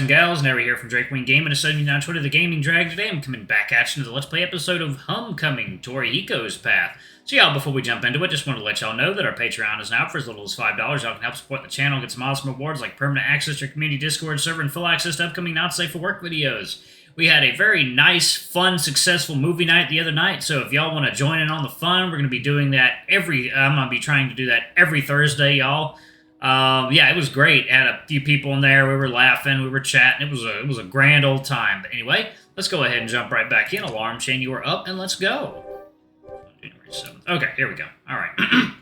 and gals, Never here from Daydreaming Game, and a 79 on Twitter, the Gaming Drag. Today I'm coming back at you to the Let's Play episode of Homecoming, Tora Hiko's Path. So y'all, before we jump into it, just want to let y'all know that our Patreon is now for as little as $5. Y'all can help support the channel and get some awesome rewards like permanent access to our community Discord server and full access to upcoming Not Safe for Work videos. We had a very nice, fun, successful movie night the other night, so if y'all want to join in on the fun, we're going to be doing that I'm going to be trying to do that every Thursday, y'all. Yeah, it was great. Had a few people in there. We were laughing. We were chatting. It was a grand old time. But anyway, let's go ahead and jump right back in. Alarm chain, you are up, and let's go. January 7th. Okay, here we go. All right.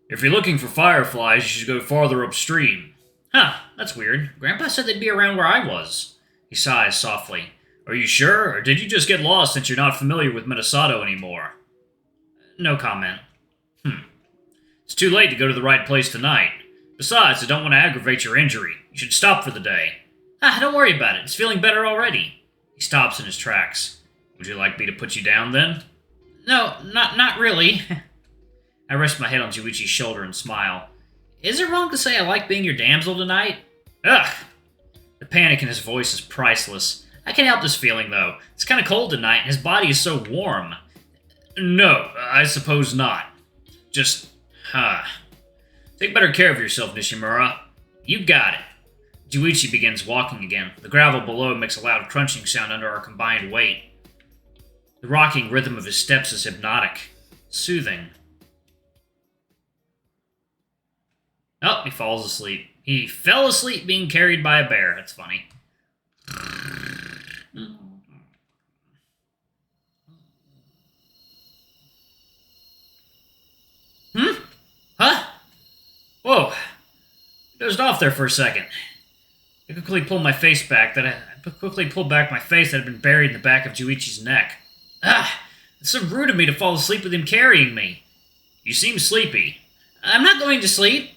If you're looking for fireflies, you should go farther upstream. Huh, that's weird. Grandpa said they'd be around where I was. He sighs softly. Are you sure, or did you just get lost since you're not familiar with Minasato anymore? No comment. It's too late to go to the right place tonight. Besides, I don't want to aggravate your injury. You should stop for the day. Don't worry about it. It's feeling better already. He stops in his tracks. Would you like me to put you down, then? No, not really. I rest my head on Juichi's shoulder and smile. Is it wrong to say I like being your damsel tonight? Ugh! The panic in his voice is priceless. I can't help this feeling, though. It's kind of cold tonight, and his body is so warm. No, I suppose not. Just... Take better care of yourself, Nishimura. You got it. Juichi begins walking again. The gravel below makes a loud crunching sound under our combined weight. The rocking rhythm of his steps is hypnotic, soothing. Oh, he falls asleep. He fell asleep being carried by a bear. That's funny. Huh? Whoa. I dozed off there for a second. I quickly pulled my face back. Quickly pulled back my face that had been buried in the back of Juichi's neck. It's so rude of me to fall asleep with him carrying me. You seem sleepy. I'm not going to sleep.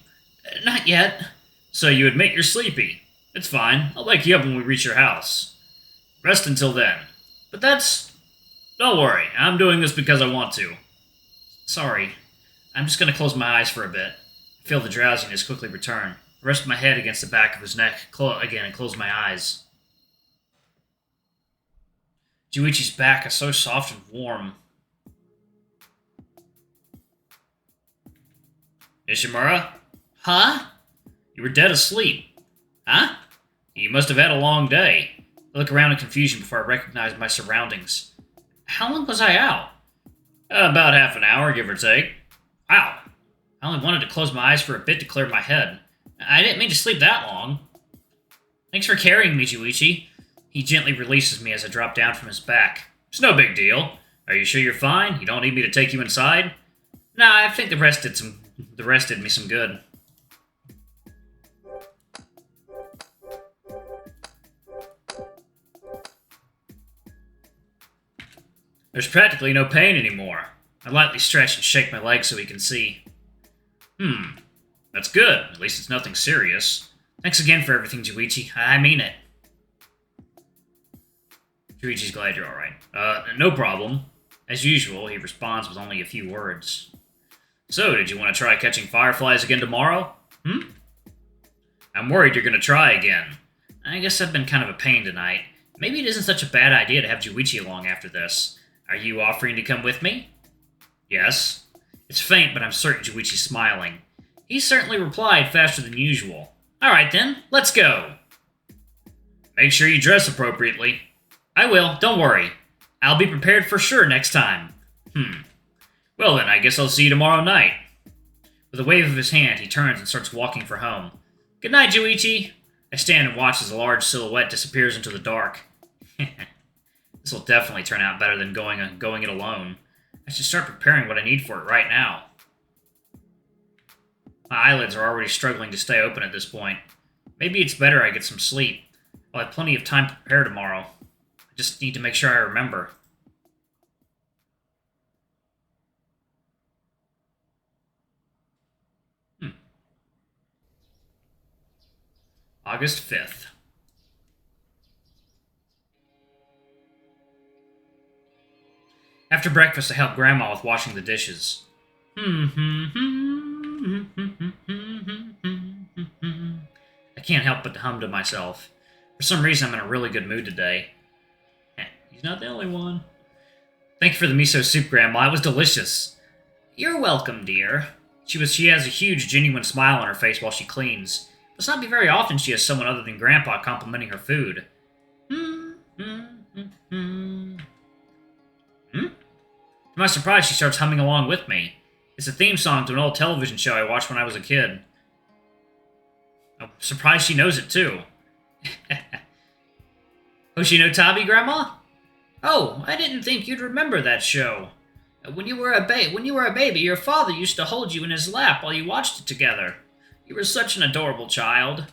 Not yet. So you admit you're sleepy. It's fine. I'll wake you up when we reach your house. Rest until then. But that's... Don't worry. I'm doing this because I want to. Sorry. I'm just going to close my eyes for a bit. I feel the drowsiness quickly return. I rest my head against the back of his neck again and close my eyes. Juichi's back is so soft and warm. Nishimura? Huh? You were dead asleep. Huh? You must have had a long day. I look around in confusion before I recognize my surroundings. How long was I out? About half an hour, give or take. Wow. I only wanted to close my eyes for a bit to clear my head. I didn't mean to sleep that long. Thanks for carrying me, Juichi. He gently releases me as I drop down from his back. It's no big deal. Are you sure you're fine? You don't need me to take you inside? Nah, I think the rest did me some good. There's practically no pain anymore. I lightly stretch and shake my legs so he can see. That's good. At least it's nothing serious. Thanks again for everything, Juichi. I mean it. Juichi's glad you're alright. No problem. As usual, he responds with only a few words. So, did you want to try catching fireflies again tomorrow? I'm worried you're going to try again. I guess I've been kind of a pain tonight. Maybe it isn't such a bad idea to have Juichi along after this. Are you offering to come with me? Yes. It's faint, but I'm certain Juichi's smiling. He certainly replied faster than usual. Alright then, let's go. Make sure you dress appropriately. I will, don't worry. I'll be prepared for sure next time. Well then, I guess I'll see you tomorrow night. With a wave of his hand, he turns and starts walking for home. Good night, Juichi. I stand and watch as a large silhouette disappears into the dark. This will definitely turn out better than going it alone. I should start preparing what I need for it right now. My eyelids are already struggling to stay open at this point. Maybe it's better I get some sleep. I'll have plenty of time to prepare tomorrow. I just need to make sure I remember. August 5th. After breakfast, I help Grandma with washing the dishes. I can't help but hum to myself. For some reason, I'm in a really good mood today. He's not the only one. Thank you for the miso soup, Grandma. It was delicious. You're welcome, dear. She has a huge, genuine smile on her face while she cleans. Must not be very often she has someone other than Grandpa complimenting her food. To my surprise, she starts humming along with me. It's a theme song to an old television show I watched when I was a kid. I'm surprised she knows it, too. Hoshino Tabi, Grandma? Oh, I didn't think you'd remember that show. When you were a baby, your father used to hold you in his lap while you watched it together. You were such an adorable child.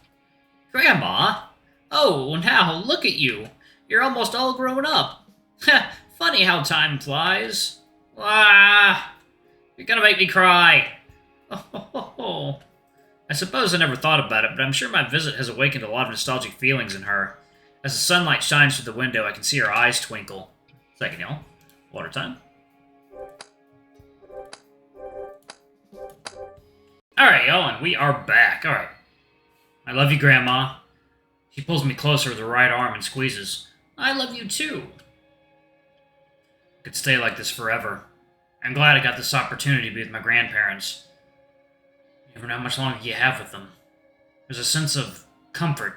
Grandma? Oh, now, look at you. You're almost all grown up. Funny how time flies. You're gonna make me cry. Oh. I suppose I never thought about it, but I'm sure my visit has awakened a lot of nostalgic feelings in her. As the sunlight shines through the window, I can see her eyes twinkle. Second, y'all. Water time. Alright, y'all, and we are back. Alright. I love you, Grandma. She pulls me closer with her right arm and squeezes. I love you, too. I could stay like this forever. I'm glad I got this opportunity to be with my grandparents. You never know how much longer you have with them. There's a sense of comfort,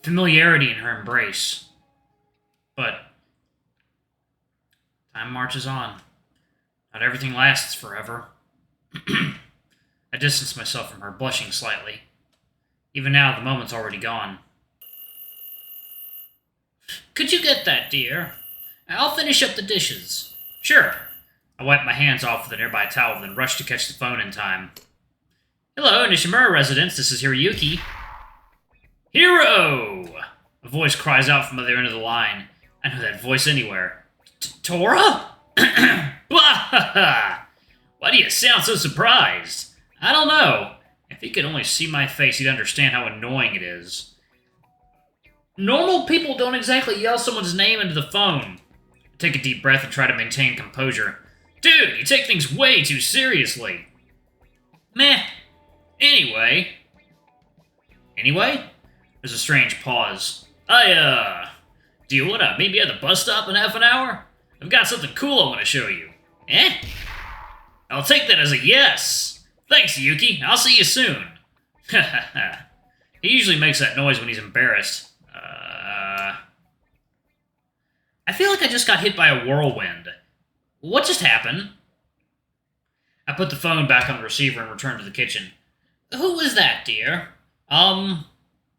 familiarity in her embrace. But time marches on. Not everything lasts forever. I distance myself from her, blushing slightly. Even now, the moment's already gone. Could you get that, dear? I'll finish up the dishes. Sure. I wipe my hands off with a nearby towel, then rush to catch the phone in time. Hello, Nishimura residence. This is Hiroyuki. Hiro! A voice cries out from the other end of the line. I know that voice anywhere. Tora? Why do you sound so surprised? I don't know. If he could only see my face, he'd understand how annoying it is. Normal people don't exactly yell someone's name into the phone. I take a deep breath and try to maintain composure. Dude, you take things way too seriously. Meh. Anyway? There's a strange pause. Do you wanna meet me at the bus stop in half an hour? I've got something cool I want to show you. Eh? I'll take that as a yes. Thanks, Yuki. I'll see you soon. He usually makes that noise when he's embarrassed. I feel like I just got hit by a whirlwind. What just happened? I put the phone back on the receiver and returned to the kitchen. Who was that, dear? It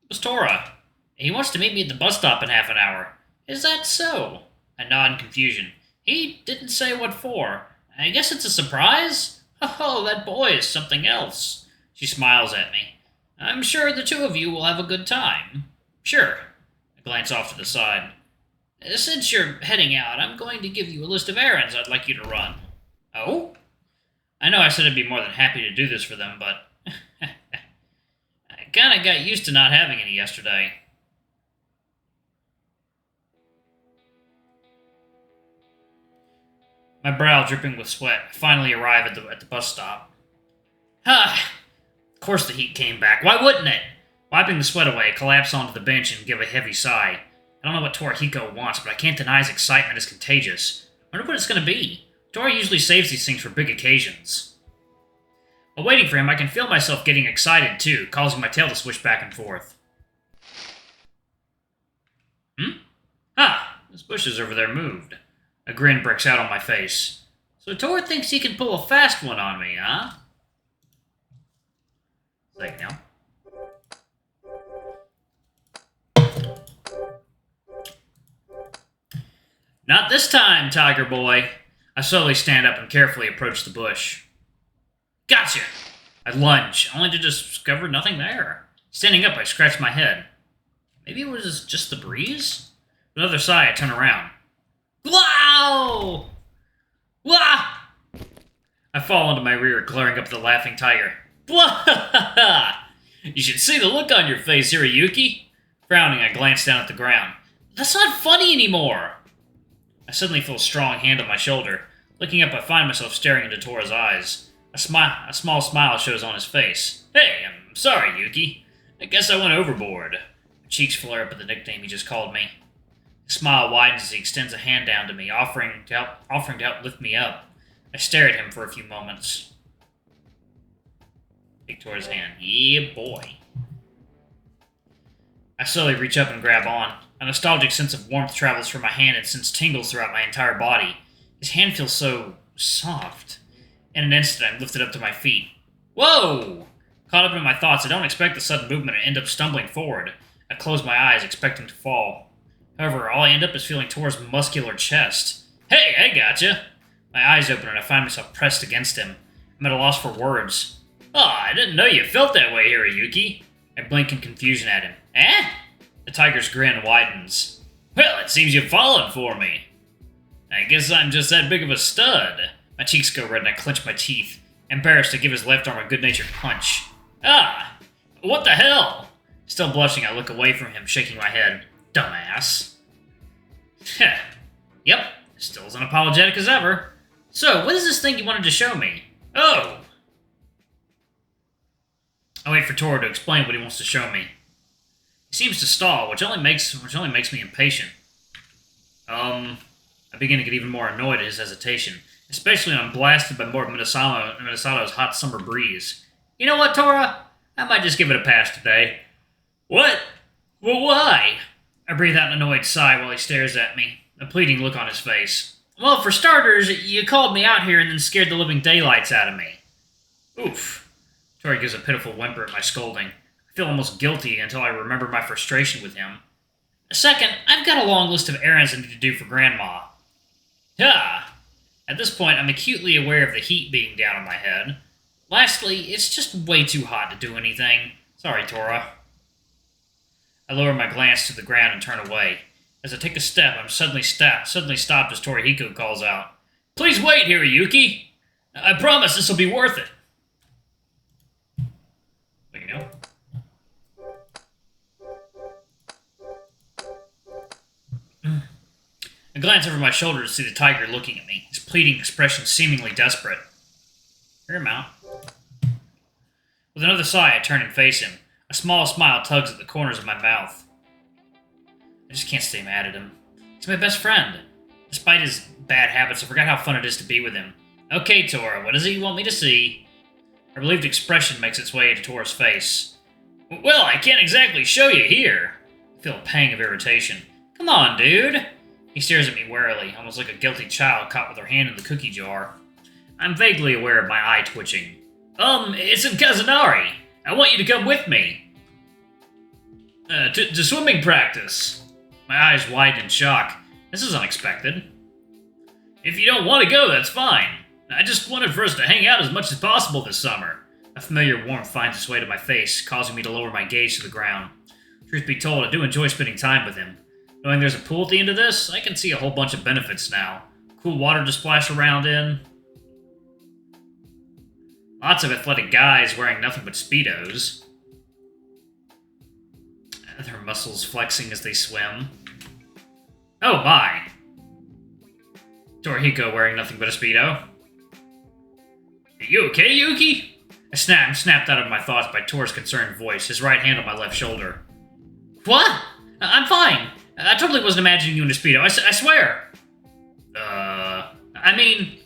was Tora. He wants to meet me at the bus stop in half an hour. Is that so? I nod in confusion. He didn't say what for. I guess it's a surprise? Oh, that boy is something else. She smiles at me. I'm sure the two of you will have a good time. Sure. I glance off to the side. Since you're heading out, I'm going to give you a list of errands I'd like you to run. Oh? I know I said I'd be more than happy to do this for them, but I kinda got used to not having any yesterday. My brow dripping with sweat, I finally arrive at the bus stop. Of course the heat came back. Why wouldn't it? Wiping the sweat away, I collapse onto the bench and give a heavy sigh. I don't know what Torihiko wants, but I can't deny his excitement is contagious. I wonder what it's going to be. Tora usually saves these things for big occasions. While waiting for him, I can feel myself getting excited too, causing my tail to swish back and forth. This bush is over there moved. A grin breaks out on my face. So Tora thinks he can pull a fast one on me, huh? Like now. Not this time, Tiger Boy. I slowly stand up and carefully approach the bush. Gotcha! I lunge, only to discover nothing there. Standing up, I scratch my head. Maybe it was just the breeze? With another sigh, I turn around. Wow! Wah! I fall onto my rear, glaring up at the laughing tiger. Blah! You should see the look on your face, Hiroyuki. Frowning, I glance down at the ground. That's not funny anymore! I suddenly feel a strong hand on my shoulder. Looking up, I find myself staring into Tora's eyes. A small smile shows on his face. Hey, I'm sorry, Yuki. I guess I went overboard. My cheeks flare up at the nickname he just called me. His smile widens as he extends a hand down to me, offering to help lift me up. I stare at him for a few moments. Take Tora's hand. Yeah, boy. I slowly reach up and grab on. A nostalgic sense of warmth travels from my hand and sends tingles throughout my entire body. His hand feels so soft. In an instant, I'm lifted up to my feet. Whoa! Caught up in my thoughts, I don't expect the sudden movement and end up stumbling forward. I close my eyes, expecting to fall. However, all I end up is feeling Tora's muscular chest. Hey, I gotcha! My eyes open and I find myself pressed against him. I'm at a loss for words. I didn't know you felt that way, Hiroyuki. I blink in confusion at him. Eh? The tiger's grin widens. Well, it seems you've fallen for me. I guess I'm just that big of a stud. My cheeks go red and I clench my teeth, embarrassed to give his left arm a good-natured punch. What the hell? Still blushing, I look away from him, shaking my head. Dumbass. Yep, still as unapologetic as ever. So, what is this thing you wanted to show me? Oh! I wait for Tora to explain what he wants to show me. He seems to stall, which only makes me impatient. I begin to get even more annoyed at his hesitation, especially when I'm blasted by more of Minasato's hot summer breeze. You know what, Tora? I might just give it a pass today. What? Well, why? I breathe out an annoyed sigh while he stares at me, a pleading look on his face. Well, for starters, you called me out here and then scared the living daylights out of me. Oof. Tora gives a pitiful whimper at my scolding. I feel almost guilty until I remember my frustration with him. Second, I've got a long list of errands I need to do for Grandma. At this point, I'm acutely aware of the heat being down on my head. Lastly, it's just way too hot to do anything. Sorry, Tora. I lower my glance to the ground and turn away. As I take a step, I'm suddenly stopped as Torihiko calls out, Please wait, Hiroyuki! I promise this will be worth it. You know? I glance over my shoulder to see the tiger looking at me, his pleading expression seemingly desperate. Hear him out. With another sigh, I turn and face him. A small smile tugs at the corners of my mouth. I just can't stay mad at him. He's my best friend. Despite his bad habits, I forgot how fun it is to be with him. Okay, Tora, what is it you want me to see? A relieved expression makes its way into Tora's face. Well, I can't exactly show you here. I feel a pang of irritation. Come on, dude. He stares at me warily, almost like a guilty child caught with her hand in the cookie jar. I'm vaguely aware of my eye twitching. It's in Kazunari. I want you to come with me. To swimming practice. My eyes widen in shock. This is unexpected. If you don't want to go, that's fine. I just wanted for us to hang out as much as possible this summer. A familiar warmth finds its way to my face, causing me to lower my gaze to the ground. Truth be told, I do enjoy spending time with him. Knowing there's a pool at the end of this, I can see a whole bunch of benefits now. Cool water to splash around in. Lots of athletic guys wearing nothing but Speedos. Their muscles flexing as they swim. Oh my! Torihiko wearing nothing but a Speedo. Are you okay, Yuki? I snapped out of my thoughts by Tora's concerned voice, his right hand on my left shoulder. What? I'm fine. I totally wasn't imagining you in a Speedo. I swear. I mean...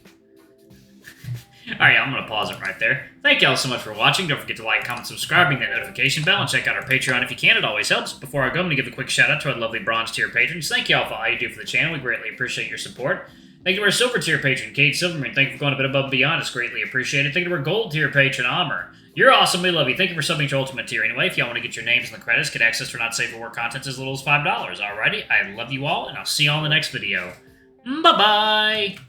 Alright, I'm going to pause it right there. Thank y'all so much for watching. Don't forget to like, comment, subscribe, ring that notification bell, and check out our Patreon if you can. It always helps. Before I go, I'm going to give a quick shout out to our lovely bronze tier patrons. Thank y'all for all you do for the channel. We greatly appreciate your support. Thank you to our silver tier patron, Kate Silverman. Thank you for going a bit above and beyond. It's greatly appreciated. Thank you to our gold tier patron, Amr. You're awesome. We love you. Thank you for subbing to Ultimate Tier anyway. If y'all want to get your names in the credits, get access to not safe for work content as little as $5. Alrighty, I love you all, and I'll see y'all in the next video. Bye-bye!